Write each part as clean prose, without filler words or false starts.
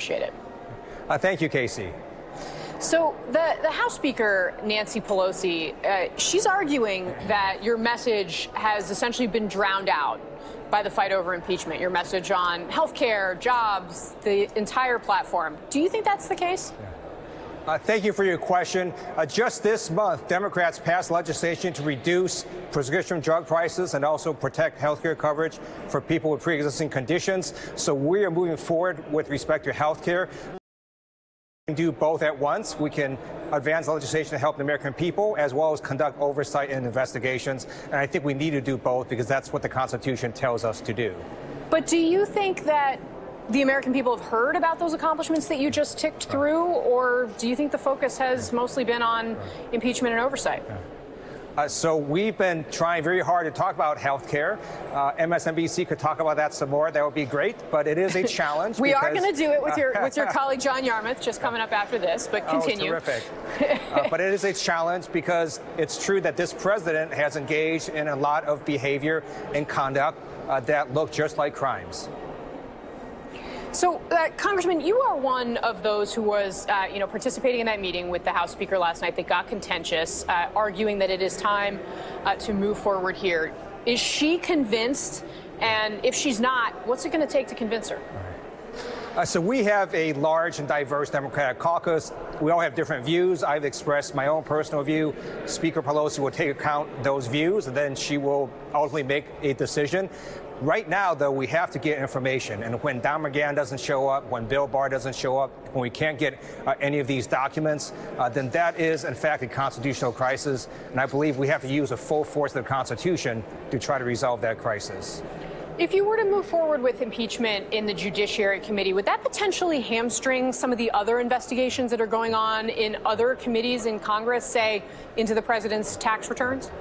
appreciate it. Thank you, Casey. So the House Speaker, Nancy Pelosi, she's arguing that your message has essentially been drowned out by the fight over impeachment, your message on health care, jobs, the entire platform. Do you think that's the case? Thank you for your question. Just this month, Democrats passed legislation to reduce prescription drug prices and also protect health care coverage for people with pre-existing conditions. So we are moving forward with respect to health care. We can do both at once. We can advance legislation to help the American people, as well as conduct oversight and investigations. And I think we need to do both because that's what the Constitution tells us to do. But do you think that the American people have heard about those accomplishments that you just ticked through, or do you think the focus has mostly been on impeachment and oversight? So we've been trying very hard to talk about health care. MSNBC could talk about that some more. That would be great, but it is a challenge. We are going to do it with your colleague John Yarmuth, just coming up after this, but continue. Oh, terrific. But it is a challenge because it's true that this president has engaged in a lot of behavior and conduct that look just like crimes. So, Congressman, you are one of those who was, participating in that meeting with the House Speaker last night that got contentious, arguing that it is time to move forward here. Is she convinced? And if she's not, what's it going to take to convince her? So we have a large and diverse Democratic caucus. We all have different views. I've expressed my own personal view. Speaker Pelosi will take account those views, and then she will ultimately make a decision. Right now, though, we have to get information. And when Don McGahn doesn't show up, when Bill Barr doesn't show up, when we can't get any of these documents, then that is, in fact, a constitutional crisis. And I believe we have to use the full force of the Constitution to try to resolve that crisis. If you were to move forward with impeachment in the Judiciary Committee, would that potentially hamstring some of the other investigations that are going on in other committees in Congress, say, into the president's tax returns?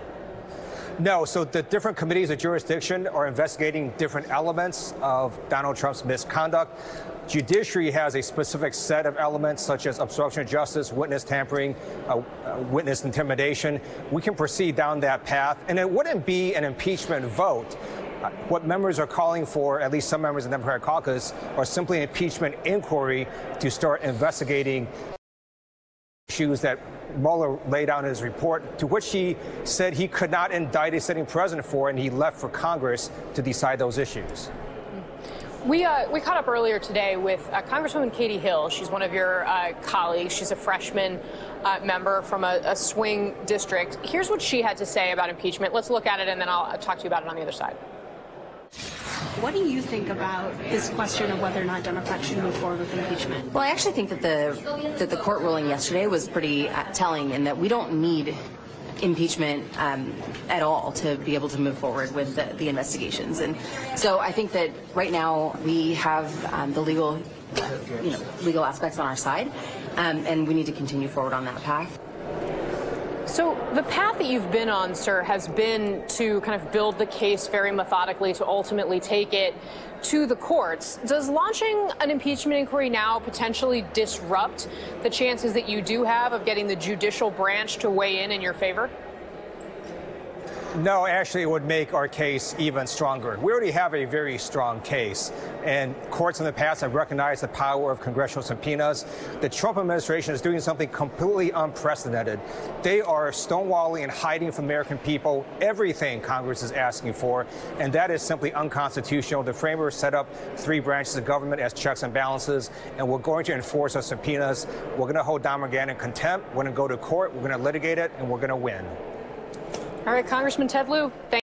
No, so the different committees of jurisdiction are investigating different elements of Donald Trump's misconduct. Judiciary has a specific set of elements such as obstruction of justice, witness tampering, witness intimidation. We can proceed down that path, and it wouldn't be an impeachment vote. What members are calling for, at least some members of the Democratic caucus, are simply an impeachment inquiry to start investigating issues that Mueller laid out in his report, to which he said he could not indict a sitting president for, and he left for Congress to decide those issues. We caught up earlier today with Congresswoman Katie Hill. She's one of your colleagues. She's a freshman member from a swing district. Here's what she had to say about impeachment. Let's look at it, and then I'll talk to you about it on the other side. What do you think about this question of whether or not Democrats should move forward with impeachment? Well, I actually think that the court ruling yesterday was pretty telling in that we don't need impeachment at all to be able to move forward with the investigations. And so I think that right now we have the legal aspects on our side, and we need to continue forward on that path. So the path that you've been on, sir, has been to kind of build the case very methodically to ultimately take it to the courts. Does launching an impeachment inquiry now potentially disrupt the chances that you do have of getting the judicial branch to weigh in your favor? No, actually, it would make our case even stronger. We already have a very strong case, and courts in the past have recognized the power of congressional subpoenas. The Trump administration is doing something completely unprecedented. They are stonewalling and hiding from American people everything Congress is asking for, and that is simply unconstitutional. The framers set up 3 branches of government as checks and balances, and we're going to enforce our subpoenas. We're going to hold Don McGahn in contempt. We're going to go to court. We're going to litigate it, and we're going to win. All right, Congressman Ted Lieu, thank you.